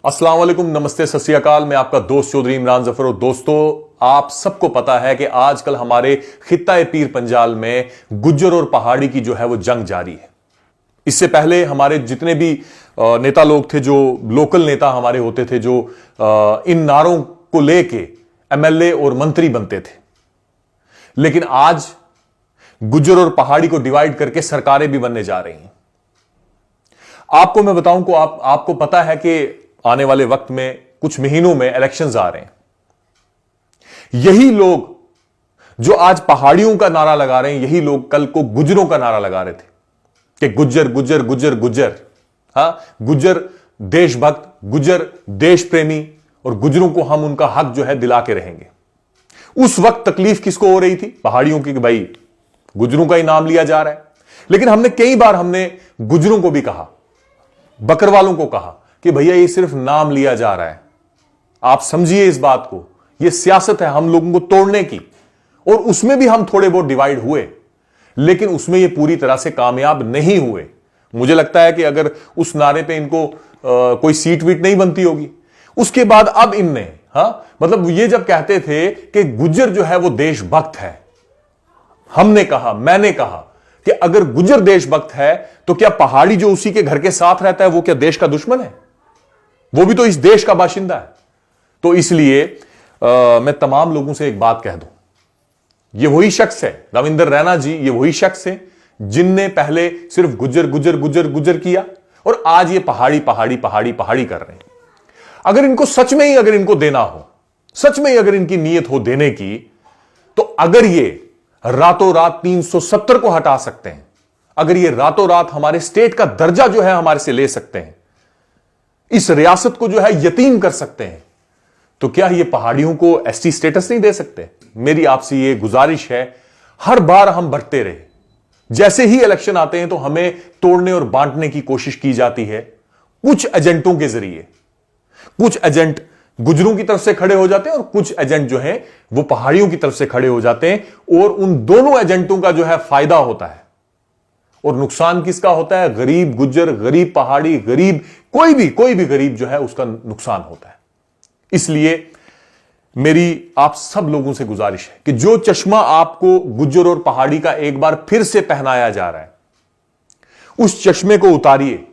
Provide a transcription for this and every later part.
अस्सलाम वालेकुम, नमस्ते, सत श्री अकाल। मैं आपका दोस्त चौधरी इमरान जफर। और दोस्तों, आप सबको पता है कि आजकल हमारे खित्ता पीर पंजाल में गुज्जर और पहाड़ी की जो है वो जंग जारी है। इससे पहले हमारे जितने भी नेता लोग थे, जो लोकल नेता हमारे होते थे, जो इन नारों को लेके एमएलए और मंत्री बनते थे, लेकिन आज गुज्जर और पहाड़ी को डिवाइड करके सरकारें भी बनने जा रही हैं। आपको मैं बताऊं को आपको पता है कि आने वाले वक्त में कुछ महीनों में इलेक्शंस आ रहे हैं। यही लोग जो आज पहाड़ियों का नारा लगा रहे हैं, यही लोग कल को गुज्जरों का नारा लगा रहे थे कि गुज्जर गुज्जर गुज्जर गुज्जर। हां, गुज्जर देशभक्त, गुज्जर देश प्रेमी, और गुज्जरों को हम उनका हक जो है दिला के रहेंगे। उस वक्त तकलीफ किसको हो रही थी? पहाड़ियों की, कि भाई गुज्जरों का ही नाम लिया जा रहा है। लेकिन हमने कई बार गुज्जरों को भी कहा, बकरवालों को कहा कि भैया ये सिर्फ नाम लिया जा रहा है, आप समझिए इस बात को, ये सियासत है हम लोगों को तोड़ने की। और उसमें भी हम थोड़े बहुत डिवाइड हुए, लेकिन उसमें ये पूरी तरह से कामयाब नहीं हुए। मुझे लगता है कि अगर उस नारे पे इनको कोई सीट वीट नहीं बनती होगी। उसके बाद अब इनने मतलब ये जब कहते थे कि गुज्जर जो है वो देशभक्त है, हमने कहा, मैंने कहा कि अगर गुज्जर देशभक्त है तो क्या पहाड़ी जो उसी के घर के साथ रहता है वो क्या देश का दुश्मन है? वो भी तो इस देश का बाशिंदा है। तो इसलिए मैं तमाम लोगों से एक बात कह दूं, ये वही शख्स है, रविंदर रैना जी, ये वही शख्स है जिनने पहले सिर्फ गुज्जर गुज्जर गुज्जर गुज्जर किया और आज ये पहाड़ी पहाड़ी पहाड़ी पहाड़ी कर रहे हैं। अगर इनको सच में ही अगर इनको देना हो, सच में ही अगर इनकी नीयत हो देने की, तो अगर ये रातों रात 370 को हटा सकते हैं, अगर ये रातों रात हमारे स्टेट का दर्जा जो है हमारे से ले सकते हैं, इस रियासत को जो है यतीम कर सकते हैं, तो क्या ये पहाड़ियों को एसटी स्टेटस नहीं दे सकते? मेरी आपसे ये गुजारिश है, हर बार हम बढ़ते रहे, जैसे ही इलेक्शन आते हैं तो हमें तोड़ने और बांटने की कोशिश की जाती है कुछ एजेंटों के जरिए। कुछ एजेंट गुज्जरों की तरफ से खड़े हो जाते हैं और कुछ एजेंट जो हैं वो पहाड़ियों की तरफ से खड़े हो जाते हैं, और उन दोनों एजेंटों का जो है फायदा होता है। और नुकसान किसका होता है? गरीब गुज्जर, गरीब पहाड़ी, गरीब कोई भी गरीब जो है उसका नुकसान होता है। इसलिए मेरी आप सब लोगों से गुजारिश है कि जो चश्मा आपको गुज्जर और पहाड़ी का एक बार फिर से पहनाया जा रहा है, उस चश्मे को उतारिए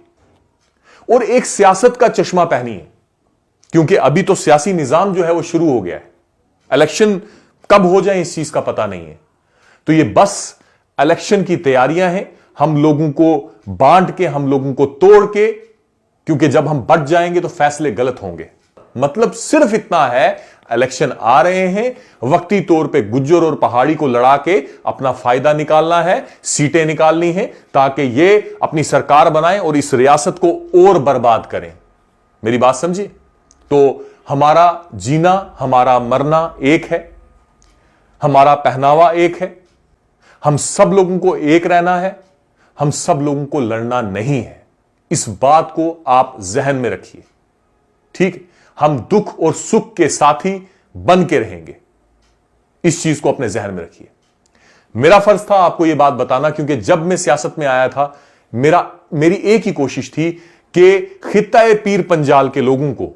और एक सियासत का चश्मा पहनिए। क्योंकि अभी तो सियासी निजाम जो है वो शुरू हो गया है, इलेक्शन कब हो जाए इस चीज का पता नहीं है। तो ये बस इलेक्शन की तैयारियां हैं, हम लोगों को बांट के, हम लोगों को तोड़ के, क्योंकि जब हम बट जाएंगे तो फैसले गलत होंगे। मतलब सिर्फ इतना है, इलेक्शन आ रहे हैं, वक्ती तौर पे गुज्जर और पहाड़ी को लड़ा के अपना फायदा निकालना है, सीटें निकालनी है, ताकि ये अपनी सरकार बनाएं और इस रियासत को और बर्बाद करें। मेरी बात समझिए? तो हमारा जीना, हमारा मरना एक है, हमारा पहनावा एक है, हम सब लोगों को एक रहना है, हम सब लोगों को लड़ना नहीं है। इस बात को आप जहन में रखिए, ठीक? हम दुख और सुख के साथी बन के रहेंगे, इस चीज को अपने जहन में रखिए। मेरा फर्ज था आपको यह बात बताना, क्योंकि जब मैं सियासत में आया था, मेरी एक ही कोशिश थी कि खित्ता पीर पंजाल के लोगों को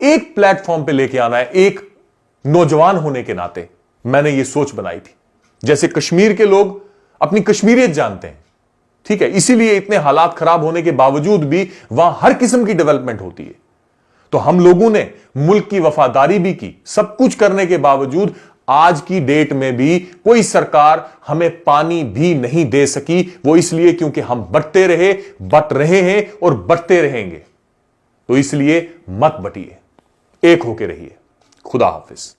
एक प्लेटफॉर्म पे लेके आना है। एक नौजवान होने के नाते मैंने ये सोच बनाई थी। जैसे कश्मीर के लोग अपनी कश्मीरियत जानते हैं, ठीक है, इसीलिए इतने हालात खराब होने के बावजूद भी वहां हर किस्म की डेवलपमेंट होती है। तो हम लोगों ने मुल्क की वफादारी भी की, सब कुछ करने के बावजूद आज की डेट में भी कोई सरकार हमें पानी भी नहीं दे सकी। वो इसलिए क्योंकि हम बट रहे हैं और बढ़ते रहेंगे। तो इसलिए मत बटिए, एक होके रहिए। खुदा हाफिज।